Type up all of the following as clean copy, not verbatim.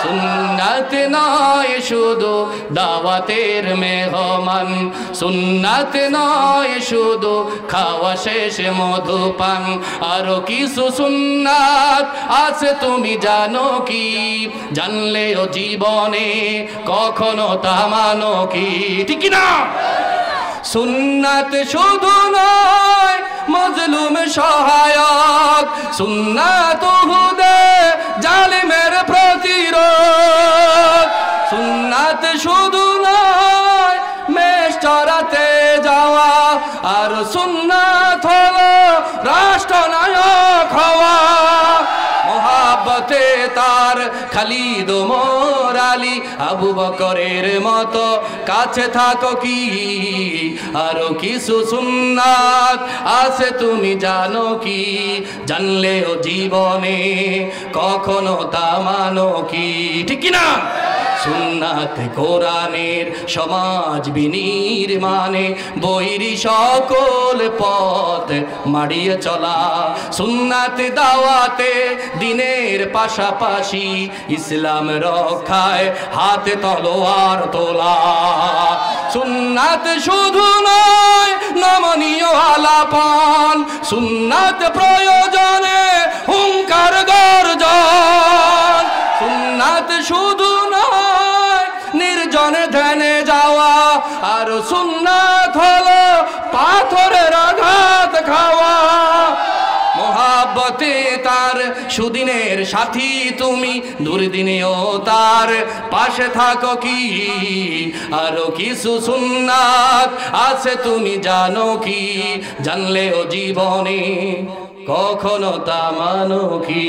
সুন্নাত নয় শুধু দাওয়াতের মেহমান, সুন্নাত নয় শুধু খাওয়া শেষে মধুপান, আরো কিছু সুন্নাত আছে তুমি জানো কি? জানলেও জীবনে কখনো তা মানো কি? ঠিক না? সুন্নাত শুধু নয় মজলুম সহায়ক, সুন্নাত উহুদে জালিমের প্রতিরোধ, সুন্নাত শুধু নয় মেষ চরাতে যাওয়া, আর সুন্নাত হলো রাষ্ট্রনায়ক হওয়া। মোহাব্বতে তার খালিদ ওমর আলী আবু বকরের মতো কাছে থাকো কি? আরো কিছু সুন্নাত আছে তুমি জানো কি? জানলেও জীবনে কখনো তা মানো কি? ঠিক না? সুন্নাত কোরআনের সমাজ বিনির্মাণে বৈরী সকল পথ মাড়িয়ে চলা, সুন্নাত দাওয়াতে দিনের পাশাপাশি ইসলাম রক্ষায় হাতে তলোয়ার তোলা। সুন্নাত শুধু নয় নমনীয় আলাপন, সুন্নাত প্রয়োজনে হুঙ্কার গর্জন, সুন্নাত শুধু নির্জনে ধ্যানে যাওয়া, আর সুন্নাত হলো পাথরের আঘাত খাওয়া। মোহাব্বতে তার সুদিনের সাথী তুমি, দুর্দিনেও তার পাশে থাকো কি? আরো কিছু সুন্নাত আছে তুমি জানো কি? জানলেও জীবনে কখনো তা মানো কি?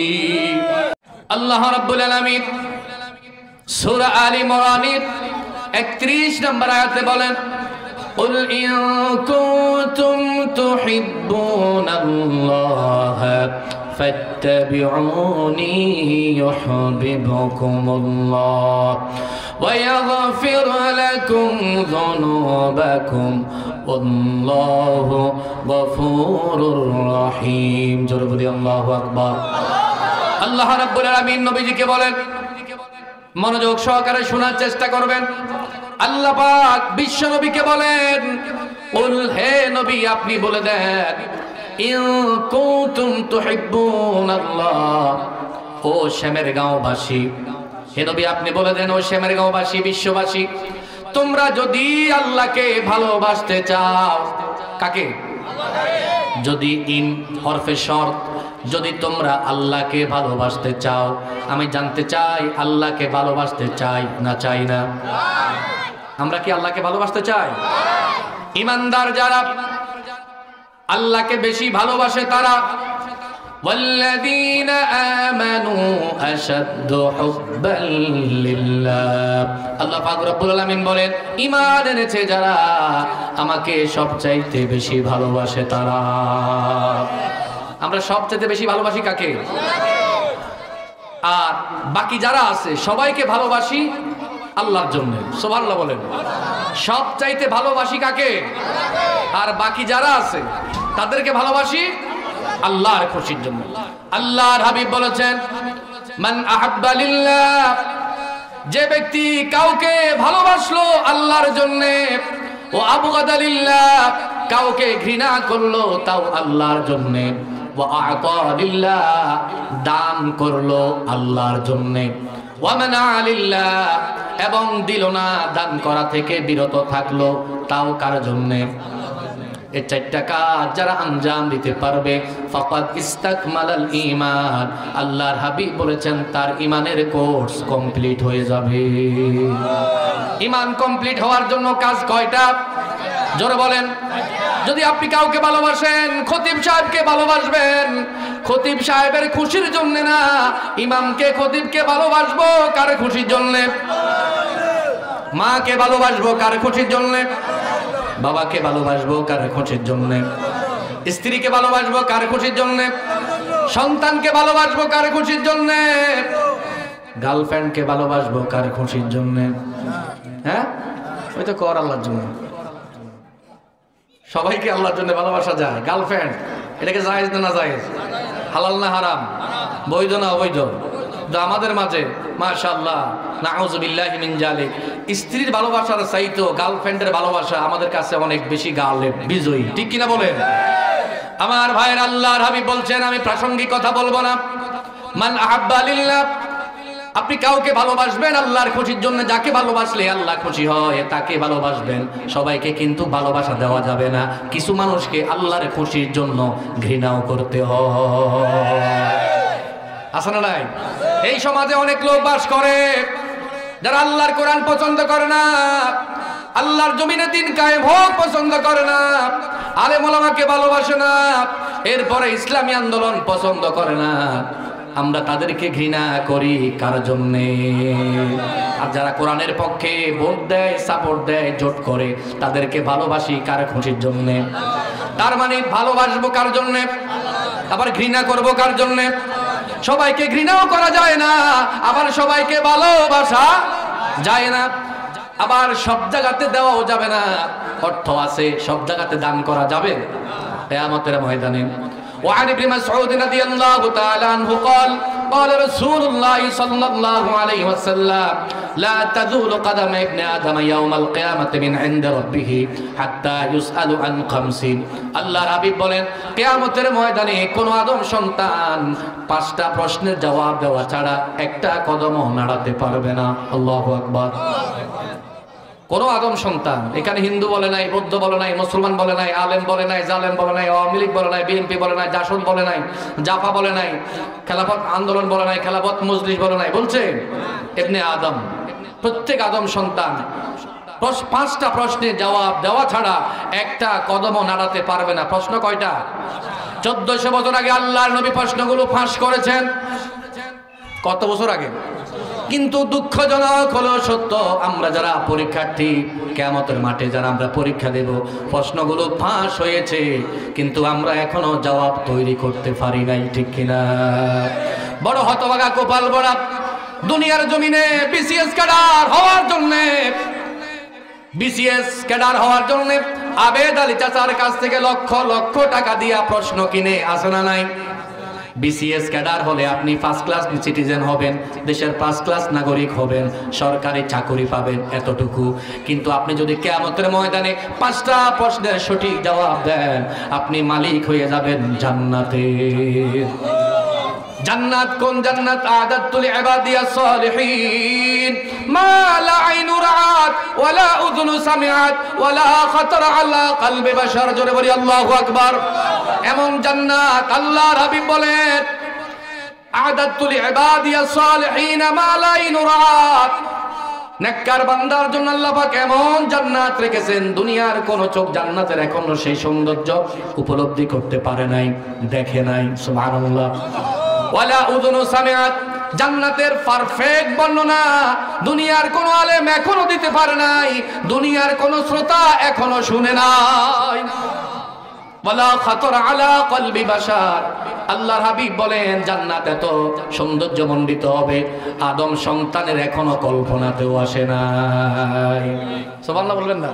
আল্লাহ রাব্বুল আলামিন সূরা আলে ইমরানের 31 নম্বর আয়াতে বলেন, কুল ইন কুনতুম তুহিব্বুনাল্লাহ ফাত্তাবিউনি ইউহিব্বুকুমুল্লাহ ওয়া ইয়াগফির লাকুম যুনুবাকুম ওয়াল্লাহু গফুরুর রহিম। জোরে বলি আল্লাহু আকবার। আল্লাহ রাব্বুল আলামিন নবীজিকে বলেন, মনোযোগ সহকারে শোনার চেষ্টা করবেন। আল্লাহ পাক বিশ্ব নবীকে বলেন, কুল হে নবী আপনি বলে দেন, ইন কুনতুম তুহিব্বুনাল্লাহ, ও শেমের গাঁওবাসী, হে নবী আপনি বলে দেন, ও শেমের গাঁওবাসী, বিশ্ববাসী, তোমরা যদি আল্লাহকে ভালোবাসতে চাও, কাকে? যদি ইন হরফে শর্ত, যদি তোমরা আল্লাহকে ভালোবাসতে চাও, আমি জানতে চাই আল্লাহকে ভালোবাসতে চাই না চাই না? আমরা কি আল্লাহকে ভালোবাসতে চাই? ঈমানদার যারা আল্লাহকে বেশি ভালোবাসে তারা ওয়াল্লাযীনা আমানু আশাদ্দু হুব্বান লিল্লাহ, আল্লাহ পাক রব্বুল আলামিন বলেন, ঈমান এনেছে যারা আমাকে সবচাইতে বেশি ভালোবাসে তারা। আমরা সবচাইতে বেশি ভালোবাসি কাকে? আর বাকি যারা আছে সবাইকে ভালোবাসি আল্লাহর জন্য। সুবহানাল্লাহ বলেন। সবচাইতে ভালোবাসি কাকে? আর বাকি যারা আছে তাদেরকে ভালোবাসি আল্লাহর খুশির জন্য। আল্লাহর হাবিব বলেছেন, মান আহাব্বা লিল্লাহ, যে ব্যক্তি কাউকে ভালোবাসলো আল্লাহর জন্য, ও আবগাদা লিল্লাহ, কাউকে ঘৃণা করলো তাও আল্লাহর জন্য, ওয়া আ'তা লিল্লাহ, দান করলো আল্লাহর জন্য, ওয়া মানা লিল্লাহ, এবং দিল না, দান করা থেকে বিরত থাকলো তাও কার জন্য? এই চারটা কাজ যারা আঞ্জাম দিতে পারবে, ফাকাদ ইস্তাকমালাল ঈমান, আল্লাহর হাবিব বলেছেন তার ঈমানের কোর্স কমপ্লিট হয়ে যাবে। ঈমান কমপ্লিট হওয়ার জন্য কাজ কয়টা? জোরে বলেন। যদি আপনি কাউকে ভালোবাসেন, খতিব সাহেবকে ভালোবাসবেন খতিব সাহেবের খুশির জন্য না, ইমামকে খতিবকে ভালোবাসবো কার খুশির জন্য? মাকে ভালোবাসবো কার খুশির জন্য? বাবাকে ভালোবাসবো কার খুশির জন্য? স্ত্রীকে ভালোবাসবো কার খুশির জন্য? সন্তানকে ভালোবাসবো কার খুশির জন্য? গার্লফ্রেন্ডকে ভালোবাসবো কার খুশির জন্য? হ্যাঁ, ওই তো কর আল্লাহর জন্য। সবাইকে আল্লাহর জন্য ভালোবাসা যায়। গার্লফ্রেন্ড এটাকে জায়েজ না জায়েজ? হালাল না হারাম? বৈধ না অবৈধ? আমাদের মাঝে মাশাআল্লাহ নাউযুবিল্লাহি মিন জালিক স্ত্রীর ভালোবাসার চাইতো গার্লফ্রেন্ডের ভালোবাসা আমাদের কাছে অনেক বেশি গালে বিজয়ী, ঠিক কিনা বলেন? আমার ভাইয়ের আল্লাহর হাবিব বলছেন, আমি প্রাসঙ্গিক কথা বলবো না, মান আহাব্বা লিল্লাহ, আপনি কাউকে ভালোবাসবেন আল্লাহর খুশির জন্য, যাকে ভালোবাসলে আল্লাহ খুশি হয় তাকে ভালোবাসবেন। সবাইকে কিন্তু ভালোবাসা দেওয়া যাবে না, কিছু মানুষকে আল্লাহর খুশির জন্য ঘৃণাও করতে হয়। আছে না নাই? এই সমাজে অনেক লোক বাস করে যারা আল্লাহর কোরআন পছন্দ করে না, আল্লাহর জমিনে দিন কায়েম হোক পছন্দ করে না, আলেম ওলামাকে ভালোবাসে না, এরপরে ইসলামী আন্দোলন পছন্দ করে না। আমরা তাদেরকে ঘৃণা করি কার জন্যে? আর যারা কোরআনের পক্ষে ভোট দেয়, সাপোর্ট দেয়, জোট করে, তাদেরকে ভালোবাসি কার খুশির জন্যে? তার মানে ভালোবাসবো কার জন্যে, আবার ঘৃণা করবো কার জন্যে? সবাইকে ঘৃণাও করা যায় না, আবার সবাইকে ভালোবাসা যায় না, আবার সব জায়গাতে দেওয়াও যাবে না। অর্থ আছে, সব জায়গাতে দান করা যাবে কিয়ামতের ময়দানে। وعن ابن مسعود رضي الله تعالى عنه قال قال رسول الله صلى الله عليه وسلم لا تزول قدم ابن آدم يوم القيامة من عند ربه حتى يسأل عن خمس। আল্লাহর হাবিব বলেন, কিয়ামতের ময়দানে কোন আদম সন্তান 5টা প্রশ্নের জবাব দেওয়া ছাড়া একটা কদমও নাড়াতে পারবে না। আল্লাহু আকবার। কোন আদম সন্তান, এখানে হিন্দু বলে নাই, বৌদ্ধ বলে নাই, মুসলমান বলে নাই, আলেম বলে নাই, জালেম বলে নাই, আওয়ামী লীগ বলে নাই, বিএনপি বলে নাই, জাসদ বলে নাই, জাফা বলে নাই, খেলাফত আন্দোলন বলে নাই, খেলাফত মজলিস বলে নাই, বলছে ইবনে আদম। প্রত্যেক আদম সন্তান 5টা প্রশ্নের জবাব দেওয়া ছাড়া একটা কদমও নাড়াতে পারবে না। প্রশ্ন কয়টা? 1400 বছর আগে আল্লাহর নবী প্রশ্নগুলো ফাঁস করেছেন। কত বছর আগে? কিন্তু দুঃখজনক হলো সত্য, আমরা যারা পরীক্ষার্থী, কিয়ামতের মাঠে যারা আমরা পরীক্ষা দেব, প্রশ্নগুলো ফাঁস হয়েছে কিন্তু আমরা এখনো জবাব তৈরি করতে পারি নাই, ঠিক কিনা? বড় হতভাগা কপাল বড়া, দুনিয়ার জমিনে বিসিএস ক্যাডার হওয়ার জন্য, বিসিএস ক্যাডার হওয়ার জন্য আবেদ আলী চাচার কাছ থেকে লক্ষ লক্ষ টাকা দিয়া প্রশ্ন কিনে, আসে না নাই? বিসিএস ক্যাডার হলে আপনি ফার্স্ট ক্লাস সিটিজেন হবেন, দেশের ফার্স্ট ক্লাস নাগরিক হবেন, সরকারি চাকরি পাবেন, এতটুকু। কিন্তু আপনি যদি কিয়ামতের ময়দানে 5টা প্রশ্নের সঠিক জবাব দেন, আপনি মালিক হয়ে যাবেন জান্নাতের। জান্নাত কোন জান্নাত? আদাতুল ইবাদিয়াস সালিহিন মা লা আইনু রাআত ওয়ালা উযুনু সামিআত ওয়ালা খাতারা আলা কলবি বাশার। জোরে বলি আল্লাহু আকবার। এমন জান্নাত আল্লাহর হাবিব বলেন, আদাতুল ইবাদিয়াস সালিহিন মা লা আইনু রাআত, নেককার বান্দার জন্য আল্লাহ পাক এমন জান্নাত রেখেছেন, দুনিয়ার কোন চোখ জান্নাতের এখনো সেই সৌন্দর্য উপলব্ধি করতে পারে নাই, দেখে নাই। সুবহানাল্লাহ। ওয়ালা উযুনু সামিআত, জান্নাতের পারফেক্ট বর্ণনা দুনিয়ার কোন আলেম এখনো দিতে পারে নাই, দুনিয়ার কোন শ্রোতা এখনো শুনে নাই। ওয়ালা খাতারা আলা কলবি বাশার, আল্লাহর হাবিব বলেন জান্নাত এত সৌন্দর্যমণ্ডিত হবে আদম সন্তানের এখনো কল্পনাতেও আসে নাই। সুবহানাল্লাহ বলবেন না?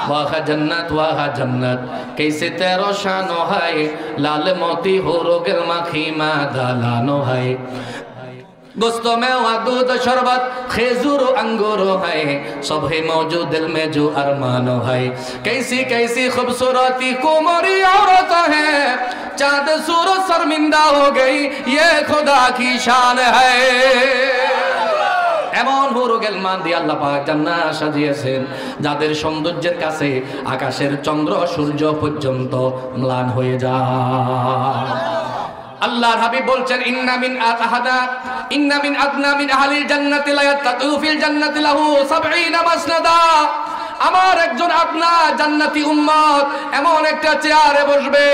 ওয়াহা জান্নাত ওয়াহা জান্নাত कैसे तेरो शानो है, लाल मोती हो रोगल माखी मा दालानो है, गोश्तो में दूध शरबत खेजूर अंगूर है, सब है मौजूद दिल में जो अरमानो है, कैसी कैसी खूबसूरती कुमारी औरत है, चांद सूरज शर्मिंदा हो गई ये खुदा की शान है। এমন হুরুগেল মান দিয়ে আল্লাহ পাক জান্নাত সাজিয়েছেন, যাদের সৌন্দর্যের কাছে আকাশের চন্দ্র সূর্য পর্যন্ত ম্লান হয়ে যায়। আল্লাহর হাবিব বলছেন, ইন্না মিন আদনা মিন আহলিল জান্নাতি লা ইয়াতাতু ফিল জান্নাতি লাহু 70 মাসনাদা। আমার একজন আপনা জান্নাতি উম্মত এমন একটা চেয়ারে বসবে,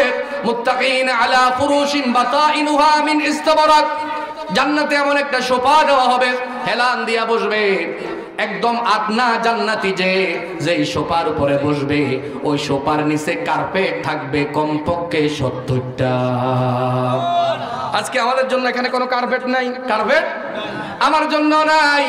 মুত্তাকিন আলা ফুরুশিন বাতাইনুহা মিন ইস্তাবরাক, জান্নাতে এমন একটা সোফা দেওয়া হবে, হেলান দিয়া বসবে, একদম আদনা জান্নাতি যেই সোফার উপরে বসবে ওই সোফার নিচে কার্পেট থাকবে কমপক্ষে 70টা। আজকে আমাদের জন্য এখানে কোনো কার্পেট নাই, কার্পেট আমার জন্য নাই,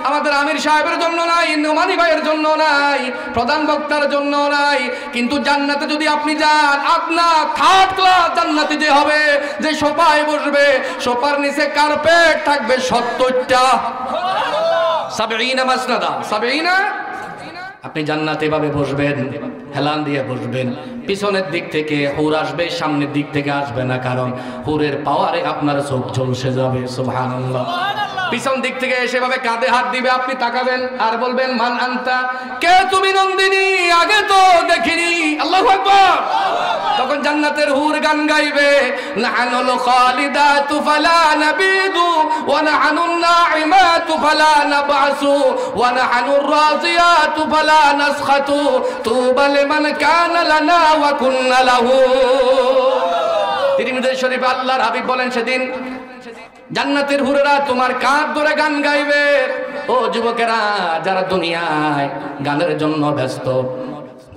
আমাদের আমির সাহেবের জন্য নাই, নোমানি ভাইয়ের জন্য নাই, প্রধান বক্তার জন্য নাই, কিন্তু জান্নাতে যদি আপনি যান, আপনার থার্ড ক্লাস জান্নাতি যে হবে, যে সোফায় বসবে, সোফার নিচে কার্পেট থাকবে 70টা, 70 মাসনাদা, 70। আপনি জান্নাতে এভাবে বসবেন, হেলান দিয়ে বসবেন, পিছনের দিক থেকে হুর আসবে, সামনের দিক থেকে আসবে না, কারণ হুরের পাওয়ারে আপনার চোখ ঝলসে যাবে। সুবহানাল্লাহ। পিছন দিক থেকে এসে ভাবে কাঁধে হাত দিবে, আপনি তাকাবেন আর বলবেন মান আনতা, কে তুমি নন্দিনী, আগে তো দেখিনি। আল্লাহু আকবার। তখন জান্নাতের হুর গান গাইবে, নাহানুল খালিদাতু ফালা নাবিদু ওয়া নাহানুন নাঈমাতু ফালা নাবআসু ওয়া নাহানুর রাজিয়াতু ফালা নাসখাতু তুবা লিমান কানা লানা ওয়া কুননা লাহু। তিরমিজি শরীফে আল্লাহর হাবিব বলেন, সেদিন জান্নাতের হুরেরা তোমার কাঁধ ধরে গান গাইবে। ও যুবকেরা যারা দুনিয়ায় গানের জন্য ব্যস্ত,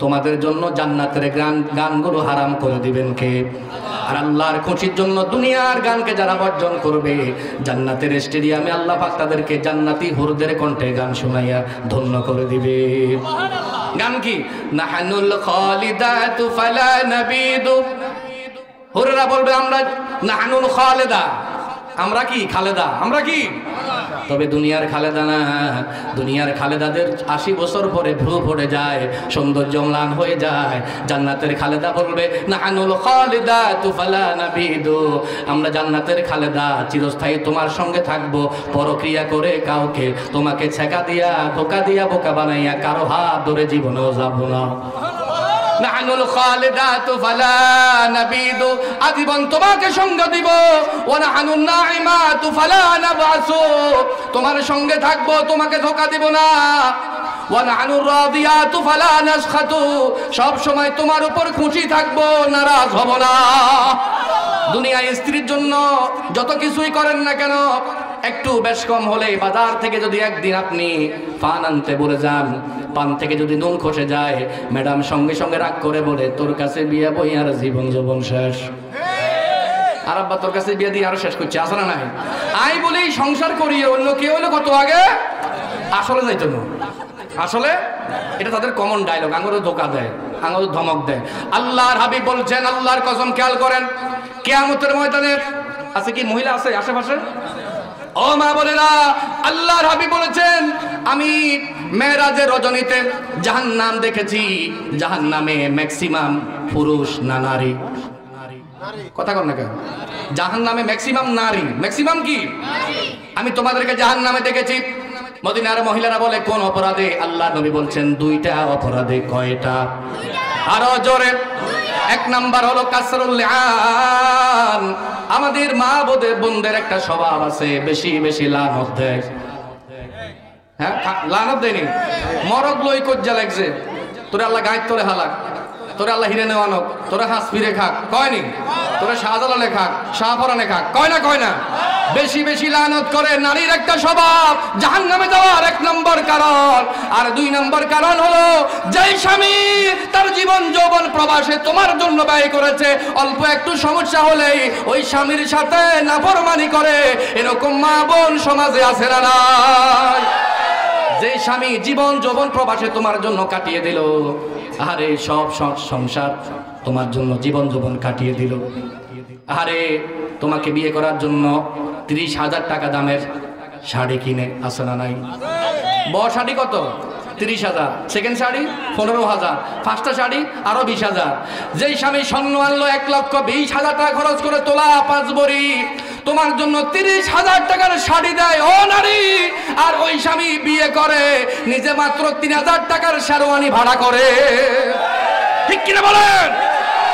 তোমাদের জন্য জান্নাতের গানগুলো হারাম করে দিবেন কে? আর আল্লাহর খুশির জন্য দুনিয়ার গানকে যারা বর্জন করবে, জান্নাতের স্টেডিয়ামে আল্লাহ পাক তাদেরকে জান্নাতি হুরদের কণ্ঠে গান শোনাইয়া ধন্য করে দিবে। গান কি? নাহানুল খালিদাতু ফালা নাবিদু। হুরেরা বলবে আমরা নাহানুল খালিদা, আমরা কি খালেদা, আমরা কি? তবে দুনিয়ার খালেদা না। দুনিয়ার খালেদাদের 80 বছর পরে ভ্রু পড়ে যায়, সৌন্দর্য ম্লান হয়ে যায়। জান্নাতের খালেদা বলবে নাহানুল খালিদাতু ফালা নাবিদু, আমরা জান্নাতের খালেদা, চিরস্থায়ী তোমার সঙ্গে থাকবো। পরক্রিয়া করে কাউকে তোমাকে ছেকা দিয়া, ধোকা দিয়া, বোকা বানাইয়া কারো হাত ধরে জীবনেও যাব না। নাহানুল খালিদাতু ফালা নাবিদু, আজীবন তোমাকে সঙ্গ দিব। ওয়া নাহানুন নাঈমাতু ফালা নাবআসু, তোমার সঙ্গে থাকবো, তোমাকে ধোঁকা দিব না। ওয়া নাহানুর রাদিয়াতু ফালা নাসখাতু, সব সময় তোমার উপর খুশি থাকবো, নারাজ হব না। দুনিয়ায় স্ত্রীর জন্য যত কিছুই করেন না কেন, একটু বেশ কম হলে বাজার থেকে যদি একদিন আপনি পান আনতে বলে যান, পান থেকে যদি নুন খসে যায়, ম্যাডাম সঙ্গে সঙ্গে রাগ করে বলে তোর কাছে বিয়ে বই আর জীবন যৌবন শেষ। আর আব্বা তোর কাছে বিয়ে দিয়ে আরো শেষ করছে, আসে না নাই? আই বলি সংসার করি, অন্য কেউ হলো কত আগে আসলে যাইতো না। আসলে এটা তাদের কমন ডায়লগ, আঙুরে ধোকা দেয়, আঙুরে ধমক দেয়। আল্লাহর হাবিব বলছেন, আল্লাহর কসম খেয়াল করেন, কিয়ামতের ময়দানে আছে কি মহিলা আছে আশেপাশে? ও মা বোনেরা, আল্লাহর হাবিব বলেছেন, আমি মেরাজের রজনীতে জাহান্নাম দেখেছি। জাহান্নামে ম্যাক্সিমাম পুরুষ না নারী? কথা কর না কেন? জাহান্নামে ম্যাক্সিমাম নারী, ম্যাক্সিমাম কি? আমি তোমাদেরকে জাহান্নামে দেখেছি। মদিনার মহিলারা বলে কোন অপরাধে? আল্লাহ নবী বলছেন 2টা অপরাধে। কয়টা? আরো জোরে। 1 নাম্বার হলো কাসরুল লিআন। আমাদের মা বোনদের একটা স্বভাব আছে, বেশি বেশি লানত দেয়। হ্যাঁ, লানত দেয়নি, মরদ লই কজ্জা লাগছে, তোরে আল্লাহ গায়ের তোরে হালাক, তোরে আল্লাহ হিরে নেওয়ানো, তোরে হাঁস ফিরে খাক, কয়নি? তোরে শাহজালালে খাক, শাহপরানে খাক, কয় না? কয় না? বেশি বেশি লানত করে। নারীর একটা স্বভাব জাহান্নামে যাওয়ার 1 নম্বর কারণ। আর 2 নম্বর কারণ হলো, যেই স্বামী তার জীবন যৌবন প্রবাসে তোমার জন্য ব্যয় করেছে, অল্প একটু সমস্যা হলেই ওই স্বামীর সাথে নাফরমানি করে, এরকম মা বোন সমাজে আছে না নাই? যে স্বামী জীবন যৌবন প্রবাসে তোমার জন্য কাটিয়ে দিল, আরে সব সংসার তোমার জন্য জীবন যৌবন কাটিয়ে দিল, আরে তোমাকে বিয়ে করার জন্য 30,000 টাকা দামের শাড়ি কিনে, আসে না নাই? বড় শাড়ি কত? 30,000, সেকেন্ড শাড়ি 15,000, ফার্স্টটা শাড়ি আরো 20,000। যেই স্বামী স্বর্ণ আনলো 1,20,000 টাকা খরচ করে তোলা 5 ভরি, তোমার জন্য 30,000 টাকার শাড়ি দেয় ও নারী, আর ওই স্বামী বিয়ে করে নিজে মাত্র 3,000 টাকার শেরওয়ানি ভাড়া করে। ঠিক কিনা বলেন?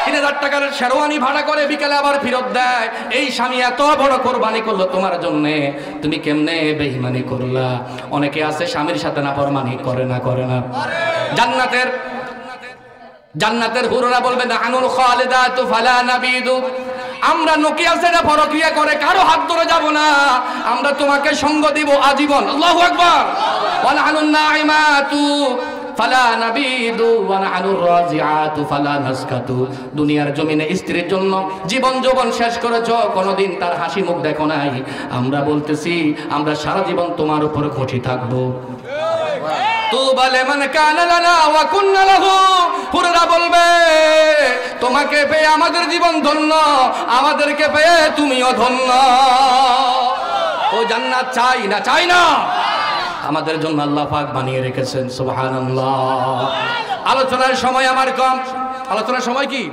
3,000 টাকার শেরওয়ানি ভাড়া করে বিকালে আবার ফেরত দেয়। এই স্বামী এত বড় কোরবানি করলো তোমার জন্য, তুমি কেমনে বেঈমানি করলা? অনেকে আছে স্বামীর সাথে নাফরমানি করে না? করে না? জান্নাতের হুররা বলবে নাহানুল খালিদাতু ফালা নাবিদু, আমরা নোকিয়া সেটা পরক্রিয়া করে কারো হাত ধরে যাব না, আমরা তোমাকে সঙ্গ দিব আজীবন। আল্লাহু আকবার। ওয়া নাহানুন নাঈমাতু ফালা নাবিদু ওয়া নাহনুর রাজিআতু ফালা নাসকাতু। দুনিয়ার জমিনে স্ত্রীর জন্য জীবন যৌবন শেষ করেছো, কোনোদিন তার হাসি মুখ দেখো নাই। আমরা বলতেছি আমরা সারা জীবন তোমার উপর খুশি থাকবো। তুবা লিমান কানা লানা ওয়া কুন্না লাহু। হুররা বলবে তোমাকে পেয়ে আমাদের জীবন ধন্য, আমাদেরকে পেয়ে তুমিও ধন্য। ও জান্নাত চাই না, চাই না, আমাদের জন্য আল্লাহ পাক বানিয়ে রেখেছেন। সুবহানাল্লাহ। আলোচনার সময় আমার কম, আলোচনার সময় কি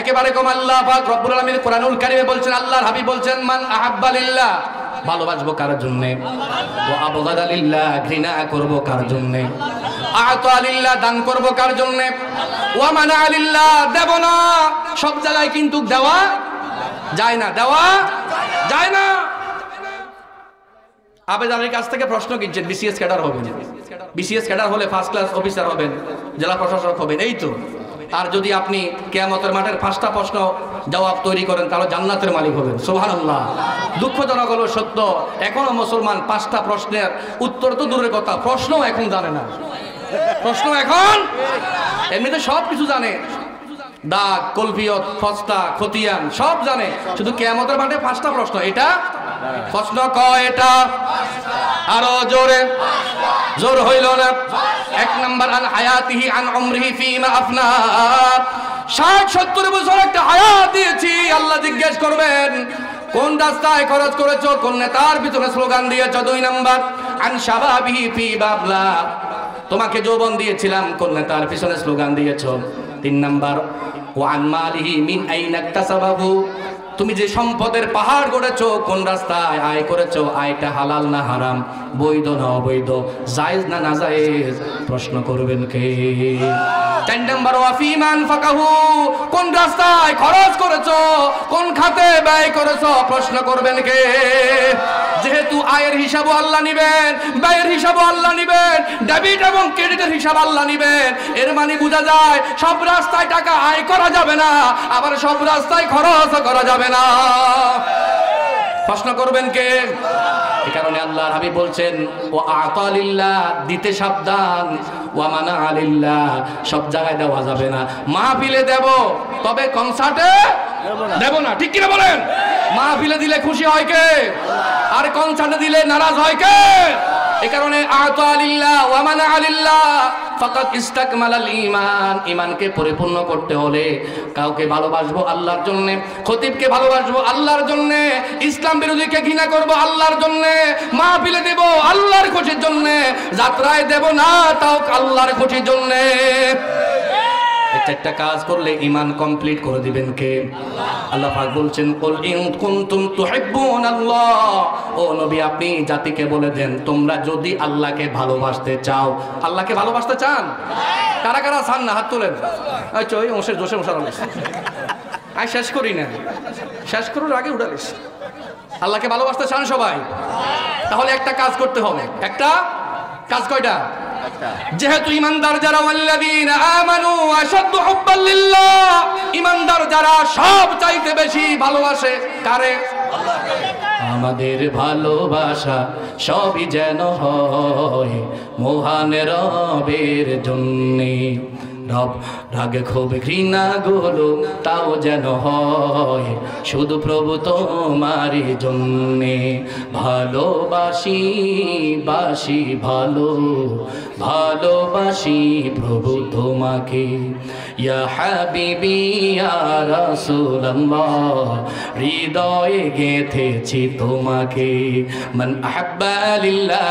একেবারে কম। আল্লাহ পাক রব্বুল আলামিন কোরআনুল কারীমে বলছেন, আল্লাহর হাবিব বলছেন, মান আহাব্বা লিল্লাহ, ভালোবাসবো কার জন্য, ও আবগাদা লিল্লাহ, ঘৃণা করব কার জন্য, আতা লিল্লাহ, দান করব কার জন্য, ওয়া মানা লিল্লাহ, দেব না। সব জায়গায় কিন্তু দেওয়া যায় না, দেওয়া যায় না। আবেদ আলীর কাছ থেকে প্রশ্ন কিনছেন, বিসিএস ক্যাডার হবেন, বিসিএস ক্যাডার হলে ফার্স্ট ক্লাস অফিসার হবেন, জেলা প্রশাসক হবেন, এই তো। আর যদি আপনি কিয়ামতের মাঠের 5টা প্রশ্ন জবাব তৈরি করেন তাহলে জান্নাতের মালিক হবেন। সুবহানাল্লাহ। দুঃখজনক হলো সত্য, এখনো মুসলমান 5টা প্রশ্নের উত্তর তো দূরের কথা, প্রশ্নও এখন জানে না। প্রশ্ন এখন এমনিতে সব কিছু জানে, দাগ, কলফিয়ত, ফস্তা, খতিয়ান সব জানে, শুধু কিয়ামতের মাঠে 5টা প্রশ্ন। এটা প্রশ্ন কয়টা? আরো জোরে, জোর হইল না। 1 নাম্বার আন হায়াতিহি আন উমরিহি ফিমা আফনা। 60-70 বছর একটা হায়াত দিয়েছি, আল্লাহ জিজ্ঞেস করবেন কোন রাস্তায় খরচ করেছো, কোন নেতার পিছনে স্লোগান দিয়েছো। 2 নাম্বার আন শাবাবিহি ফি বাবলা, তোমাকে যৌবন দিয়েছিলাম, কোন নেতার পিছনে স্লোগান দিয়েছো। 3 নাম্বার ওয়া আন মালিহি মিন আইনা ইকতাসাবাহু, তুমি যে সম্পদের পাহাড় গড়েছো কোন রাস্তায় আয় করেছো, আয়টা হালাল না হারাম, বৈধ না অবৈধ, জায়েজ না নাজায়েজ, প্রশ্ন করবেন কে। 4 নাম্বার ওয়া ফিমান ফাকাহু, কোন রাস্তায় খরচ করেছো, কোন খাতে ব্যয় করেছো, প্রশ্ন করবেন কে। যেহেতু আয়ের হিসাবও আল্লাহ নিবেন, ব্যয়ের হিসাবও আল্লাহ নিবেন, ডেবিট এবং ক্রেডিটের হিসাব আল্লাহ নিবেন, এর মানে বোঝা যায় সব রাস্তায় টাকা আয় করা যাবে না, আবার সব রাস্তায় খরচ করা যাবে না। প্রশ্ন করবেন কে। এই কারণে আল্লাহর হাবিব বলছেন ও আতা লিল্লাহ, দিতে সাবধান, ওয়া মানা লিল্লাহ, সব জায়গায় দেওয়া যাবে না। মাহফিলে দেব, তবে কনসার্টে দেব না, ঠিক কিনা বলেন। মাহফিলে দিলে খুশি হয় কে, আর কনসার্টে দিলে নারাজ হয় কে। এই কারণে আতা লিল্লাহ ওয়া মানা লিল্লাহ ফাকাদ ইস্তাকমালাল ঈমান, ঈমানকে পরিপূর্ণ করতে হলে কাউকে ভালোবাসবো আল্লাহর জন্য, খতিবকে ভালোবাসবো আল্লাহর জন্য, ইসলাম বিরোধীকে ঘৃণা করব আল্লাহর জন্য, মাহফিলে দেব আল্লাহর খুশির জন্য, যাত্রায় দেব না তাও আল্লাহর খুশির জন্য। এই 4টা কাজ করলে ঈমান কমপ্লিট করে দিবেন কে। আল্লাহ পাক বলছেন কুল ইন কুনতুম তুহিব্বুনাল্লাহ, ও নবী আপনি জাতিকে বলে দেন তোমরা যদি আল্লাহকে ভালোবাসতে চাও। আল্লাহকে ভালোবাসতে চান? কারা কারা চান না হাত তোলেন। আচ্ছা ওই ওসে জোশে মশারালিস আই শেষ করি না, শেষ করার আগে উঠালিস। আল্লাহকে ভালোবাসতে চান সবাই? তাহলে একটা কাজ করতে হবে। একটা কাজ কয়টা? যেহেতু ইমানদার যারা ওয়াল্লাযীনা আমানু আশাদ্দু হুব্বাল লিল্লাহ, ইমানদার যারা সব চাইতে বেশি ভালোবাসে কারে? আমাদের ভালোবাসা সবই যেন হয় মহান রবের জন্যে, রব রাগে ক্ষোভ ঘৃণা গুলো তাও যেন হয় শুধু প্রভু তোমারই জন্যে। ভালোবাসি বাসি ভালো, ভালোবাসি প্রভু তোমাকে, ইয়া হাবিবি ইয়া রাসূলুল্লাহ, হৃদয়ে গেঁথেছি তোমাকে। মান আহাব্বা লিল্লাহ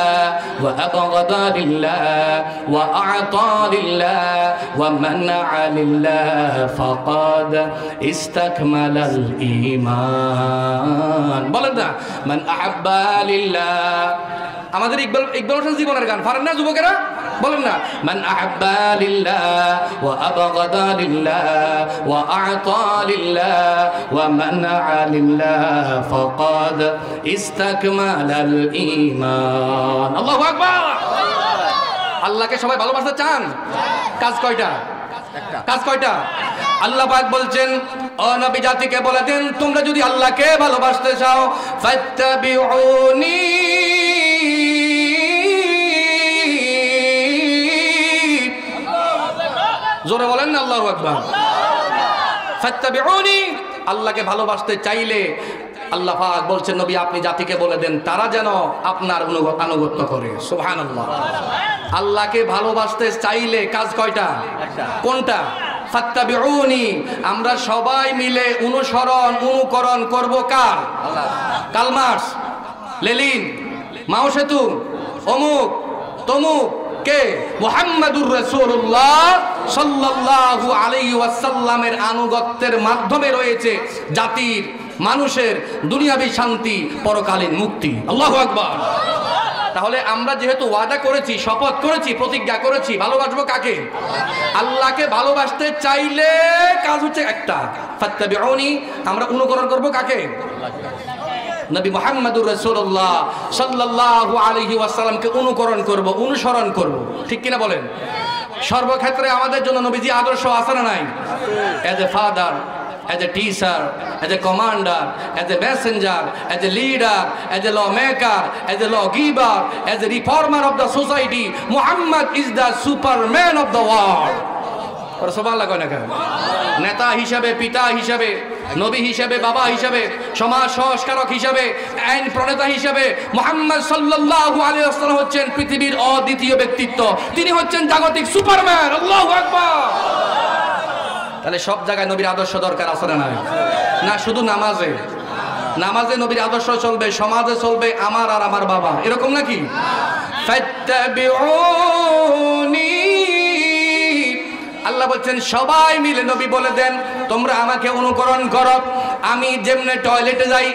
ওয়া আবগাদা লিল্লাহ ওয়া আ'তা লিল্লাহ ওয়া মানা'a লিল্লাহ ফাকাদ ইস্তাকমালাল ঈমান। বলেন না মান আহাব্বা লিল্লাহ। আমাদের ইকবাল হোসেন জীবনের গান পারেন না যুবকেরা? বলেন না মান আহাব্বা লিল্লাহ ওয়া আবগাদা লিল্লাহ ওয়া আ'তা লিল্লাহ ওয়া মানা'a লিল্লাহ ফাকাদ ইস্তাকমালাল ঈমান। আল্লাহু আকবার। আল্লাহকে সবাই ভালোবাসতে চান? কাজ কয়টা? কাজ কয়টা? আল্লাহ পাক বলছেন ও নবী জাতিকে বলে দেন তোমরা যদি আল্লাহকে ভালোবাসতে চাও ফাত্তাবিউনি আল্লাহু আকবার। ফাত্তাবিউনি, আল্লাহকে ভালোবাসতে চাইলে আল্লাহ পাক বলছেন নবী আপনি জাতিকে বলে দেন তারা যেন আপনার আনুগত্য করে। সুবহানাল্লাহ। আল্লাহকে ভালোবাসতে চাইলে কাজ কয়টা? কোনটা? ফাত্তাবিউনি, আমরা সবাই মিলে অনুকরণ করব কার? কার্ল মার্কস, লেনিন, মাও সেতু, অমুক তমুক, কে? মুহাম্মাদুর রাসূলুল্লাহ সাল্লাল্লাহু আলাইহি ওয়াসাল্লামের আনুগত্যের মাধ্যমে রয়েছে জাতির, মানুষের দুনিয়াবী শান্তি, পরকালীন মুক্তি। আল্লাহু আকবার। তাহলে আমরা যেহেতু ওয়াদা করেছি, শপথ করেছি, প্রতিজ্ঞা করেছি, ভালোবাসবো কাকে? আল্লাহকে ভালোবাসতে চাইলে কাজ হচ্ছে একটা, ফাত্তাবিউনি, আমরা অনুকরণ করব কাকে? নবী মুহাম্মদুর রাসূলুল্লাহ সাল্লাল্লাহু আলাইহি ওয়াসাল্লামকে অনুকরণ করব, অনুসরণ করব। ঠিক কিনা বলেন? সর্বক্ষেত্রে আমাদের জন্য নবীজি আদর্শ আছে না নাই? As a father, as a teacher, as a commander, as a messenger, as a leader, as a lawmaker, as a lawgiver, as a reformer of the society, Muhammad is the superman of the world. নেতা হিসাবে, পিতা হিসাবে, নবী হিসাবে, বাবা হিসাবে, সমাজ সংস্কারক হিসাবে, আইন প্রণেতা হিসাবে মুহাম্মদ সাল্লাল্লাহু আলাইহি ওয়াসাল্লাম হচ্ছেন পৃথিবীর অদ্বিতীয় ব্যক্তিত্ব। তিনি হচ্ছেন জাগতিক সুপারম্যান। আল্লাহু আকবার। তাহলে সব জায়গায় নবীর আদর্শ দরকার আছে না নাই? না শুধু নামাজে? নামাজে নবীর আদর্শ চলবে, সমাজে চলবে আমার আর আমার বাবা, এরকম নাকি? ফাত্তাবিউনি, আল্লাহ বলছেন সবাই মিলে নবী বলে দেন তোমরা আমাকে অনুকরণ করো। আমি যেমনে টয়লেটে যাই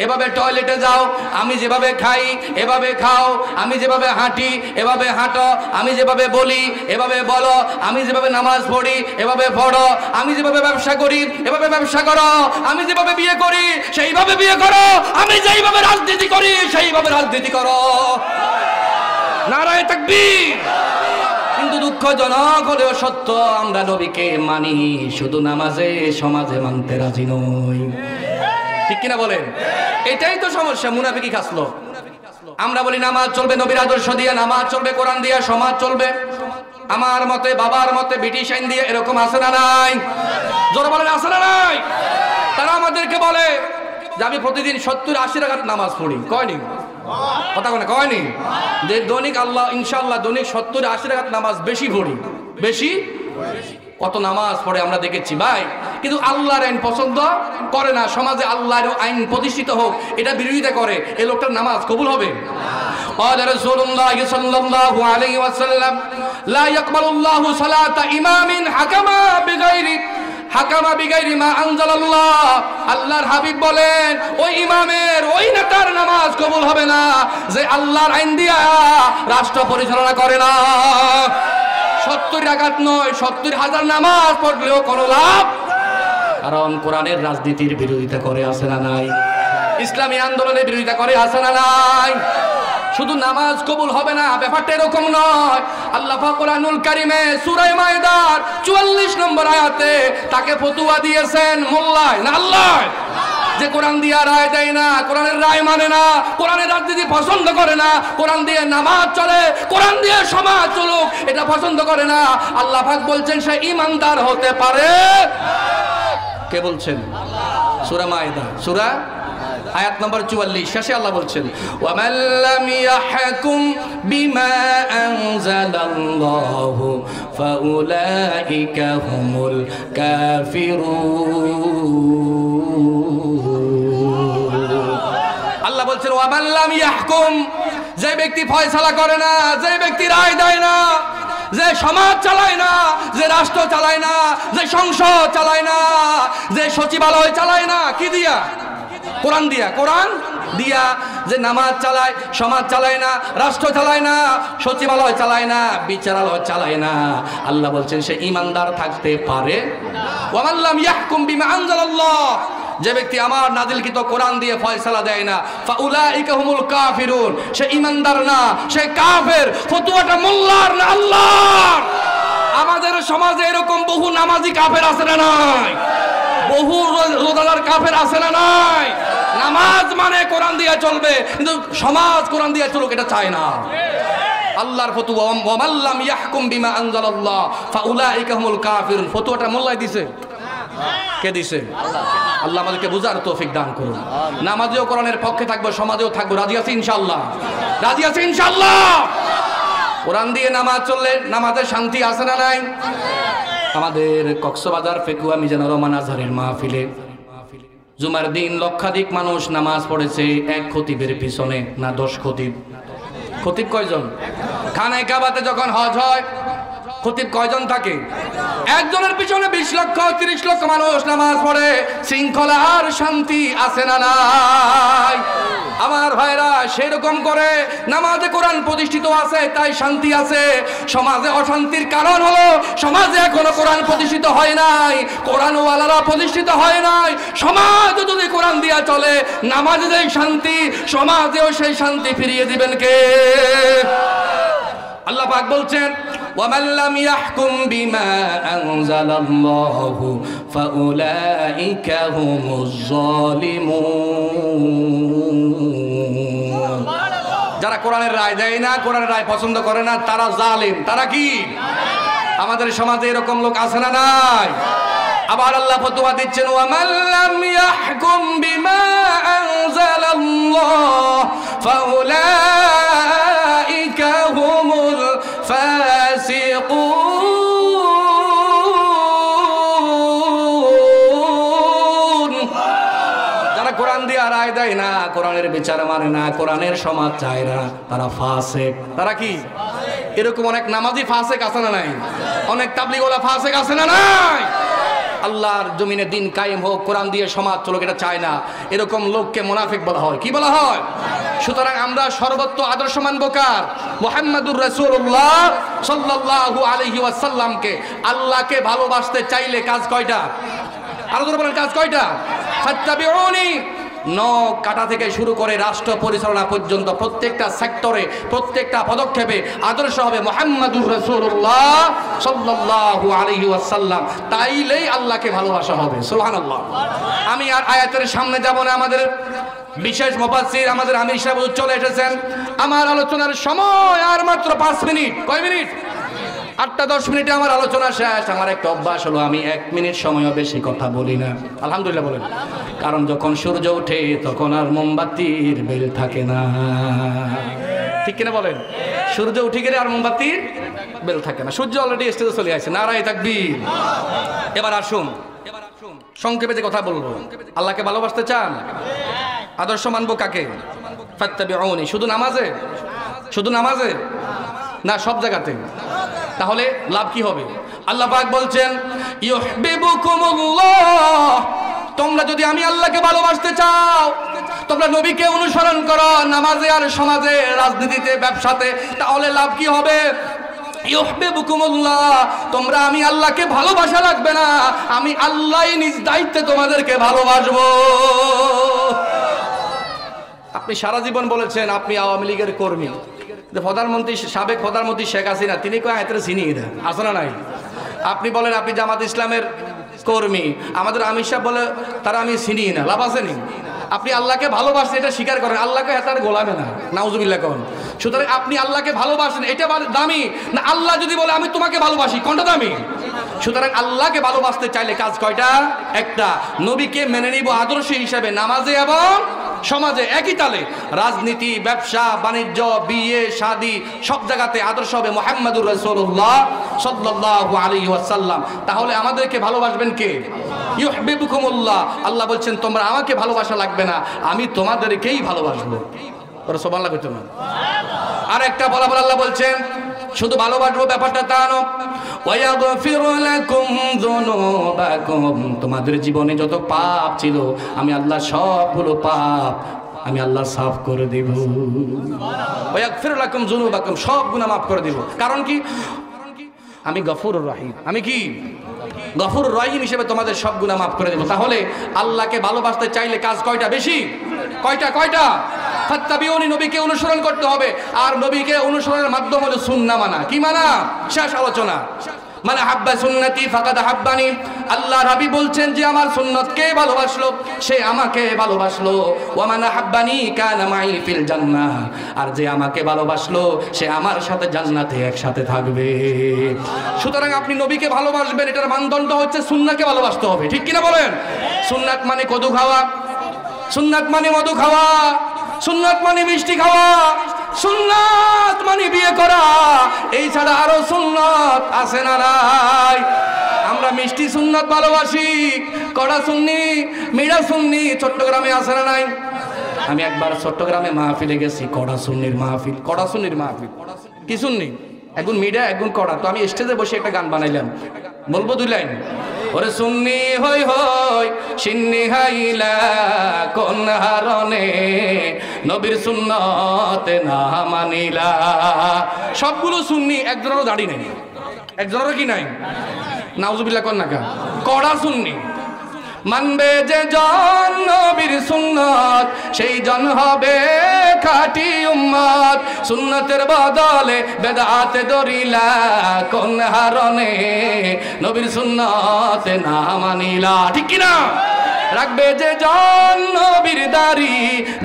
এভাবে টয়লেটে যাও, আমি যেভাবে খাই এভাবে খাও, আমি যেভাবে হাঁটি এভাবে হাঁটো, আমি যেভাবে বলি এভাবে বলো, আমি যেভাবে নামাজ পড়ি এভাবে পড়ো, আমি যেভাবে ব্যবসা করি এভাবে ব্যবসা করো, আমি যেভাবে বিয়ে করি সেইভাবে বিয়ে করো, আমি যেইভাবে রাজনীতি করি সেইভাবে রাজনীতি করো। নারায়ে তাকবীর। কিন্তু দুঃখজনক হলেও সত্য, আমরা নবীকে মানি, শুধু নামাজে সমাজে মানতে রাজি নই। ঠিক কিনা বলেন? এটাই তো সমস্যা, মুনাফিকি খাসলো। আমরা বলি নামাজ চলবে নবীর আদর্শ দিয়ে, নামাজ চলবে কোরআন দিয়ে, সমাজ চলবে আমার মতে, বাবার মতে, ব্রিটিশ আইন দিয়ে। এরকম আছে না নাই? জোরে বলেন আছে না নাই? তারা আমাদেরকে বলে যে আমি প্রতিদিন 70-80 রাকাত নামাজ পড়ি। কয়নি? কথা বলে কয়নি? যে দৈনিক আল্লাহ ইনশাআল্লাহ দৈনিক 70-80 রাকাত নামাজ বেশি পড়ি। বেশি কত নামাজ পড়ে আমরা দেখেছি ভাই, কিন্তু আল্লাহর আইন পছন্দ করে না। সমাজে আল্লাহর আইন প্রতিষ্ঠিত হোক এটা বিরোধিতা করে, এই লোকটার নামাজ কবুল হবে? ক্বালা রাসূলুল্লাহ সাল্লাল্লাহু আলাইহি ওয়াসাল্লাম লা ইয়াকবালুল্লাহু সালাতা ইমামিন হাকামা বিগাইরি মা আনজালাল্লাহ। আল্লাহর হাবিব বলেন ওই ইমামের, ওই নেতার নামাজ কবুল হবে না যে আল্লাহর আইন দিয়া রাষ্ট্র পরিচালনা করে না। 70 রাকাত নয়, 70,000 নামাজ পড়লেও কোনো লাভ, কারণ কোরআনের রাজনীতির বিরোধিতা করে, আছে না নাই? ইসলামী আন্দোলনের বিরোধিতা করে, আছে না নাই? শুধু নামাজ কবুল হবে না ব্যাপারটা এরকম নয়। আল্লাহ পাক কোরআনুল কারীমে সূরা মায়েদার 44 নম্বর আয়াতে তাকে ফতোয়া দিয়েছেন মোল্লায় না আল্লাহ, যে কোরআন দিয়ে রায় দেয় না, কোরআনের রায় মানে না, কোরআনের রাজনীতি পছন্দ করে না, কোরআন দিয়ে নামাজ চলে, কোরআন দিয়ে সমাজ চলুক এটা পছন্দ করে না। আল্লাহ পাক বলছেন সে ঈমানদার হতে পারে। কে বলছেন? সূরা মায়েদা, সূরা আয়াত নম্বর 44 শেষে আল্লাহ বলছেন ওয়া মান লাম ইয়াহকুম বিমা আনজালাল্লাহু ফাউলাইকা হুমুল কাফিরুন। আল্লাহ বলছেন ওয়া মান লাম ইয়াহকুম, যে ব্যক্তি ফয়সালা করে না, যে ব্যক্তি রায় দেয় না, যে সমাজ চালায় না, যে রাষ্ট্র চালায় না, যে সংসদ চালায় না, যে সচিবালয় চালায় না, কি দিয়া? কোরআন দিয়া। কোরআন দিয়া যে নামাজ চালায়, সমাজ চালায় না, রাষ্ট্র চালায় না, সচিবালয় চালায় না, বিচারালয় চালায় না, আল্লাহ বলছেন সে ঈমানদার থাকতে পারে। ওয়া মান লাম ইয়াহকুম বিমা আনজালাল্লাহ, যে ব্যক্তি আমার নাজিলকৃত কোরআন দিয়ে ফয়সালা দেয় না, ফাউলাইকা হুমুল কাফিরুন, সে ঈমানদার না, সে কাফের। ফতোয়াটা মোল্লার না আল্লাহর। আমাদের সমাজে এরকম বহু নামাজি কাফের আছে না নাই? বহু রোজাদার কাফের আছে না নাই? নামাজ মানে কোরআন দিয়ে চলবে, কিন্তু সমাজ কোরআন দিয়ে চলুক এটা চায় না। আল্লাহর ফতোয়া, ওয়া মান লাম ইয়াহকুম বিমা আনজালাল্লাহ ফাউলাইকা হুমুল কাফিরুন। ফতোয়াটা মোল্লাই দিছে? কে দিছে? আল্লাহ আমাদেরকে বুঝার তৌফিক দান করুন। নামাজেও কোরআনের পক্ষে থাকবো, সমাজেও থাকবো। রাজি আছি ইনশাআল্লাহ? রাজি আছি ইনশাআল্লাহ? কোরআন দিয়ে নামাজ চললে নামাজের শান্তি আছে না নাই? আমাদের কক্সবাজার ফেকুয়া মিজানুর রহমান আজহারের মাহফিলে জুমার দিন লক্ষাধিক মানুষ নামাজ পড়েছে এক খতিবের পিছনে। না 10 খতিব? খতিব কয়জন? খানায় কাবাতে যখন হজ হয় খতিব কয়জন থাকে? একজনের পিছনে 20 লক্ষ 30 লক্ষ মানুষ নামাজ পড়ে। শৃঙ্খলা আর শান্তি আছে না নাই? আমার ভাইরা সেরকম করে নামাজে কোরআন প্রতিষ্ঠিত আছে তাই শান্তি আছে। সমাজে অশান্তির কারণ হলো সমাজে এখনো কোরআন প্রতিষ্ঠিত হয় নাই, কোরআনওয়ালারা প্রতিষ্ঠিত হয় নাই। সমাজে যদি কোরআন দিয়া চলে, নামাজে যেই শান্তি সমাজেও সেই শান্তি ফিরিয়ে দিবেন কে? আল্লাহ পাক বলছেন, وَمَنْ لَمْ يَحْكُمْ بِمَا أَنْزَلَ اللَّهُ فَأُولَئِكَ هُمُ الظَّالِمُونَ। যারা কোরআনের রায় দেয় না, কোরআনের রায় পছন্দ করে না, তারা জালিম। তারা কি? আমাদের সমাজে এরকম লোক আছে না নাই? আবার আল্লাহ ফতোয়া দিচ্ছেন, وَمَنْ لَمْ يَحْكُمْ بِمَا أَنْزَلَ اللَّهُ فَأُولَئِكَ هُمُ الفاسقون। যারা কোরআন দিয়ে রায় দেয় না, কোরআনের বিচার মানে না, কোরআনের সমাজ চায় না, তারা ফাসিক। তারা কি? এরকম অনেক নামাজি ফাসিক আছে না নাই? অনেক তাবলীগওয়ালা ফাসিক আছে না নাই? আল্লাহর জমিনে দিন কায়েম হোক, কোরআন দিয়ে সমাজ চলুক, এটা চায় না। এরকম লোককে মুনাফিক বলা হয়। কি বলা হয়? সুতরাং আমরা সর্বত্র আদর্শ মানব কার? মুহাম্মাদুর রাসূলুল্লাহ সাল্লাল্লাহু আলাইহি ওয়াসাল্লামকে। আল্লাহকে ভালোবাসতে চাইলে কাজ কয়টা? আরো জোরে বলেন, কাজ কয়টা? ফাত্তাবিউনি। নখ কাটা থেকে শুরু করে রাষ্ট্র পরিচালনা পর্যন্ত প্রত্যেকটা সেক্টরে, প্রত্যেকটা পদক্ষেপে আদর্শ হবে মুহাম্মাদুর রাসূলুল্লাহ সাল্লাল্লাহু আলাইহি ওয়াসাল্লাম। তাইলেই আল্লাহকে ভালোবাসা হবে। সুবহানাল্লাহ। আমি আর আয়াতের সামনে যাব না। আমাদের বিশেষ মুফাসসির আমাদের আমির সাহেব চলে এসেছেন। আমার আলোচনার সময় আর মাত্র 5 মিনিট। কয় মিনিট? 8-10 মিনিটে আমার আলোচনা শেষ। আমার একটা অভ্যাস হলো আমি 1 মিনিট সময়ও বেশি কথা বলি না। আলহামদুলিল্লাহ বলেন। কারণ যখন সূর্য ওঠে তখন আর মোমবাতির বেল থাকে না। ঠিক কিনা বলেন? সূর্য উঠে গেলে আর মোমবাতির বেল থাকে না। সূর্য অলরেডি স্টেজে চলে আসছে। নারায়ে তাকবীর। এবার আসুন সংক্ষেপে যে কথা বলবো, আল্লাহকে ভালোবাসতে চান? আদর্শ মানবো কাকে? ফাত্তাবিউনি। শুধু নামাজে? শুধু নামাজে না, সব জায়গাতে? তাহলে লাভ কি হবে? আল্লাহ পাক বলছেন, ইউহিব্বুকুমুল্লাহ। তোমরা যদি আমি আল্লাহকে ভালোবাসতে চাও, তোমরা নবীকে অনুসরণ করো নামাজে আর সমাজে, রাজনীতিতে, ব্যবসাতে, তাহলে লাভ কি হবে? ইউহিব্বুকুমুল্লাহ। তোমরা আমি আল্লাহকে ভালোবাসা লাগবে না, আমি আল্লাহই নিজ দায়িত্বে তোমাদেরকে ভালোবাসবো। আপনি সারা জীবন বলেছেন আপনি আওয়ামী লীগের কর্মী। প্রধানমন্ত্রী, সাবেক প্রধানমন্ত্রী শেখ হাসিনা, তিনি কয় আয়াতের চিনিয়ে দেন, আছে না নাই? আপনি বলেন আপনি জামাত ইসলামের কর্মী, আমাদের আমির সাহেব বলে তারা আমি চিনিয়ে না, লাভ আছে নি? আপনি আল্লাহকে ভালোবাসেন এটা স্বীকার করেন, আল্লাহকে তার গোলামে না, নাউজুবিল্লাহ কোন। সুতরাং আপনি আল্লাহকে ভালোবাসেন এটা দামি না, আল্লাহ যদি বলে আমি তোমাকে ভালোবাসি, কোনটা দামি? সুতরাং আল্লাহকে ভালোবাসতে চাইলে কাজ কয়টা? একটা, নবীকে মেনে নিব আদর্শ হিসাবে নামাজে এবং সমাজে, একই তালে রাজনীতি, ব্যবসা বাণিজ্য, বিয়ে শাদী সব জায়গাতে আদর্শ হবে মুহাম্মাদুর রাসূলুল্লাহ সাল্লাল্লাহু আলাইহি ওয়াসাল্লাম। তাহলে আমাদেরকে ভালোবাসবেন কে? ইউহিব্বুকুমুল্লাহ। আল্লাহ বলছেন তোমরা আমাকে ভালোবাসা লাগবে না, আমি তোমাদেরকেই ভালোবাসবো। সুবহানাল্লাহ কইতে না? আর একটা বলাবল আল্লাহ বলছেন শুধু ভালোবাসবো ব্যাপারটা তা নয়, ওয়ায়াগফির লাকুম যুনুবাকুম। তোমাদের জীবনে যত পাপ ছিল আমি আল্লাহ সবগুলো পাপ আমি আল্লাহ সাফ করে দেব। ওয়ায়াগফির লাকুম যুনুবাকুম, সব গুনাহ মাফ করে দেব। কারণ কি? আমি গফুরুর রহিম। আমি কি? গফুরুর রহিম হিসেবে তোমাদের সব গুনাহ মাফ করে দেব। তাহলে আল্লাহকে ভালোবাসতে চাইলে কাজ কয়টা বেশি? কয়টা? কয়টা? ফাত্তাবিউনি, নবীকে অনুসরণ করতে হবে। আর নবীকে অনুসরণের মাধ্যম হলো সুন্নাহ মানা। কি মানা? শেষ আলোচনা। মান হাব্বা সুন্নতি ফাকাদ হাব্বানি। আল্লাহর হাবিব বলছেন যে আমার সুন্নতকে ভালোবাসলো সে আমাকে ভালোবাসলো। ওয়া মান হাব্বানি কানা মাই ফিল জান্নাহ, আর যে আমাকে ভালোবাসলো সে আমার সাথে জান্নাতে একসাথে থাকবে। সুতরাং আপনি নবীকে ভালোবাসবেন, এটার মানদণ্ড হচ্ছে সুন্নাহকে ভালোবাসতে হবে, ঠিক কিনা বলেন? সুন্নাত মানে কদু খাওয়া, সুন্নাত মানে মধু খাওয়া, সুন্নাত মানে মিষ্টি খাওয়া, সুন্নাত মানে বিয়ে করা। এই ছাড়া আরো সুন্নাত আছে না নাই? আমরা মিষ্টি সুন্নাত ভালোবাসি, কড়া সুন্নি, মিঠা সুন্নি চট্টগ্রামে আছে না নাই? আমি একবার চট্টগ্রামে মাহফিলে গেছি, কড়া সুন্নির মাহফিল, কড়া সুন্নির মাহফিল। কি সুন্নি? একগুণ মিঠা একগুণ কড়া। তো আমি স্টেজে বসে একটা গান বানাইলাম, বলবো 2 লাইন। ওরে সুন্নি হই হই সিন্নি হাইলা কোন হারনে নবীর সুন্নতে না মানিলা। সবগুলো সুন্নি, একজনেরও দাড়ি নেই, একজনেরও কি নাই? নাউজুবিল্লাহ কোন নাকা কড়া সুন্নি। মানবে যে জন নবীর সুন্নত সেই জন হবে খাঁটি উম্মত। সুন্নতের বদলে বেদাতে দরিলা কোন হারনে নবীর সুন্নতে না মানিলা, ঠিক কি না? রাখবে যে জন নবীর দাড়ি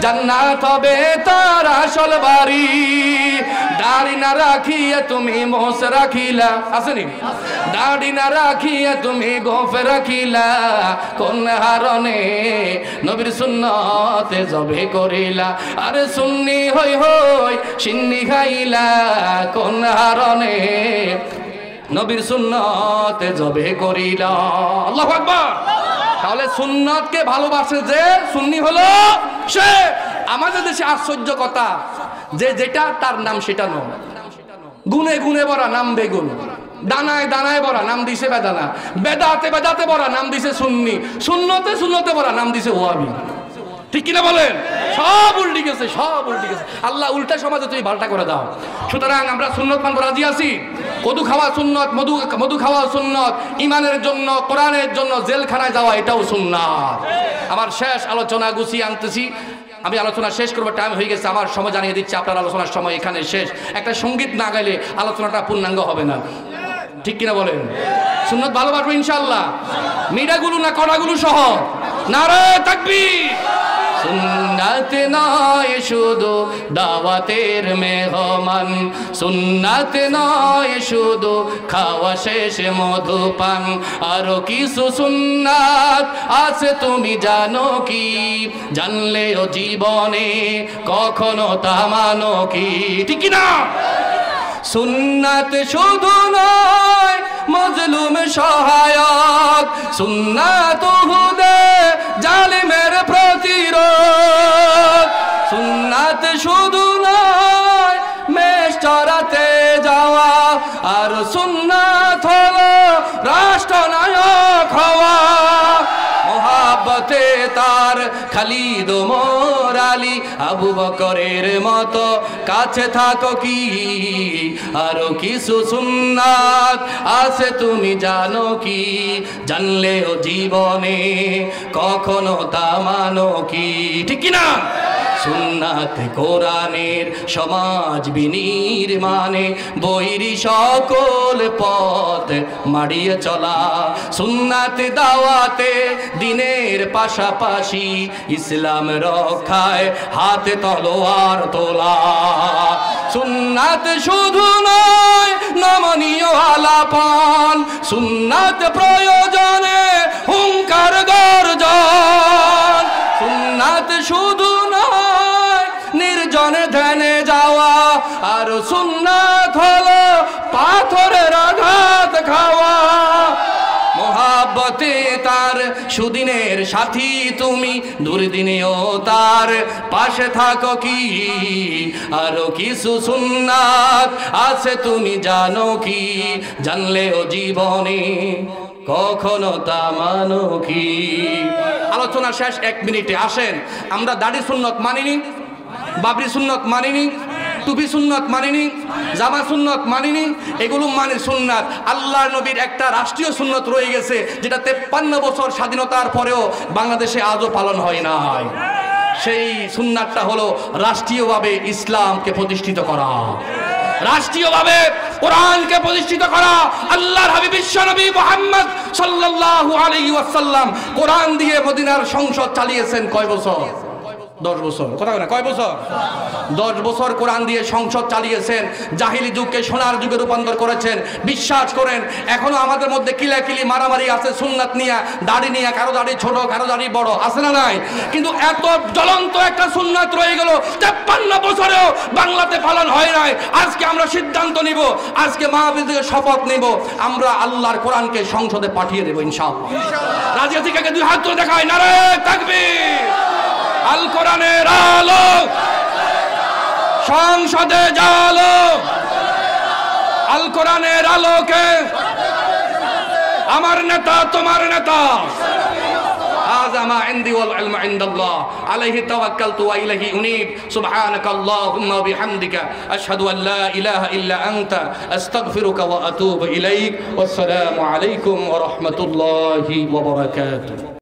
জান্নাত হবে তার আসল বাড়ি। দাড়ি না রাখিয়া তুমি মোস রাখিলা, আসেনি? দাড়ি না রাখিয়া তুমি গোফ রাখিলা কোন হারনে নবীর সুন্নতে জবে করিলা। আরে সুন্নি হই হই সিন্নি খাইলা কোন হারনে নবীর সুন্নতে জবে করিলা। আল্লাহু আকবার। তাহলে সুন্নতকে ভালোবাসে যে সুন্নি হলো সে। আমাদের দেশে আশ্চর্য কথা যে যেটা তার নাম সেটা নয়। গুনে গুনে ভরা নাম বেগুন, দানায় দানায় ভরা নাম দিছে বেদানা, বেদাতে বেদাতে ভরা নাম দিছে সুন্নি, সুন্নতে সুন্নতে ভরা নাম দিছে ওয়াহাবি, ঠিক কিনা বলেন? সব উল্টে গেছে, সব উল্টে গেছে। আল্লাহ উল্টা সমাজে তুমি পাল্টা করে দাও। সুতরাং আমরা সুন্নত মানব রাজি আছি। কদু খাওয়া সুন্নত, মধু খাওয়া সুন্নত, ইমানের জন্য, কোরআনের জন্য জেলখানায় যাওয়া এটাও সুন্নাত। আমার শেষ আলোচনা গুছিয়ে আনতেছি, আমি আলোচনা শেষ করবো, টাইম হয়ে গেছে। আমার সময় জানিয়ে দিচ্ছি, আপনার আলোচনার সময় এখানে শেষ। একটা সঙ্গীত না গাইলে আলোচনাটা পূর্ণাঙ্গ হবে না, ঠিক কিনা বলেন? সুন্নত ভালোবাসবো ইনশাআল্লাহ, মিডাগুলো না কড়াগুলো সহ। নারে তাকবীর। সুন্নাত নয় শুধু দাওয়াতের মেহমান, সুন্নাত নয় শুধু খাওয়া শেষে মধুপান, আরো কিছু সুন্নাত আছে তুমি জানো কি? জানলেও জীবনে কখনো তা মানো কি, ঠিক না? সুন্নাত শুধু নয় মজলুম সহায়ক, সুন্নাত হুদে জালিমের প্রতিরোধ। সুন্নাত শুধু নয় মেষ চরাতে যাওয়া, আর সুন্নাত হলো রাষ্ট্রনায়ক হওয়া। মোহাব্বতে তার খালিদ ওমর আলী আবু বকরের মতো কাছে থাকো কি? আরো কিছু সুন্নাত আছে তুমি জানো কি? জানলেও জীবনে কখনো তা মানো কি, ঠিক কিনা? সুন্নাত কোরআনের সমাজ বিনির্মাণে বৈরী সকল পথ মাড়িয়ে চলা। সুন্নাত দাওয়াতে দিনের পাশাপাশি ইসলাম রক্ষায় হাতে তলোয়ার তোলা। সুন্নাত শুধু নয় নমনীয় আলাপন, সুন্নাত প্রয়োজনে হুঙ্কার গর্জন। সুন্নাত শুধু নির্জনে ধ্যানে যাওয়া, আর সুন্নাত হলো পাথরের আঘাত খাওয়া। মোহাব্বতে তার সুদিনের সাথী তুমি, দুর্দিনেও তার পাশে থাকো কি? আরো কিছু সুন্নাত আছে তুমি জানো কি? জানলেও জীবনে কখনো তা মানো কি? আলোচনা শেষ 1 মিনিটে। আসেন, আমরা দাড়ি সুন্নত মানিনি, বাবরি সুন্নত মানিনি, টুপি সুন্নত মানিনি, জামা সুন্নত মানিনি, এগুলো মানে সুন্নাত। আল্লাহর নবীর একটা রাষ্ট্রীয় সুন্নত রয়ে গেছে, যেটা 53 বছর স্বাধীনতার পরেও বাংলাদেশে আজও পালন হয় নাই। সেই সুন্নাতটা হলো রাষ্ট্রীয়ভাবে ইসলামকে প্রতিষ্ঠিত করা। রাষ্ট্রীয়ভাবে কোরআনকে প্রতিষ্ঠিত করা। আল্লাহর হাবিব বিশ্বনবী মুহাম্মদ সাল্লাল্লাহু আলাইহি ওয়াসাল্লাম কোরআন দিয়ে মদিনার সংসদ চালিয়েছেন কয় বছর? 10 বছর। কথা বলে কয় বছর? 10 বছর কোরআন দিয়ে সংসদ চালিয়েছেন। জাহিলি যুগকে সোনার যুগে রূপান্তর করেছেন। বিশ্বাস করেন এখনো আমাদের মধ্যে কিলাকিলি মারামারি আছে সুন্নাত নিয়ে, দাড়ি নিয়ে, কারো দাড়ি ছোট কারো দাড়ি বড়, আছে না নাই? কিন্তু এত জ্বলন্ত একটা সুন্নাত রয়ে গেল 53 বছরেও বাংলাতে পালন হয় নাই। আজকে আমরা সিদ্ধান্ত নিব, আজকে মাহফিল থেকে শপথ নিব, আমরা আল্লাহর কোরআনকে সংসদে পাঠিয়ে দেব ইনশাআল্লাহ। রাজি আছি? কাকে দুই হাত তুলে দেখায় নারে তাকবীর। আল কোরআনের আলো সংসদে জালো, আল কোরআনের আলোকে আমার নেতা তোমার নেতা। هذا ما عندي والعلم عند الله عليه توكلت وإليه أنيب سبحانك اللهم وبحمدك أشهد أن لا إله إلا أنت أستغفرك وأتوب إليك والسلام عليكم ورحمة الله وبركاته.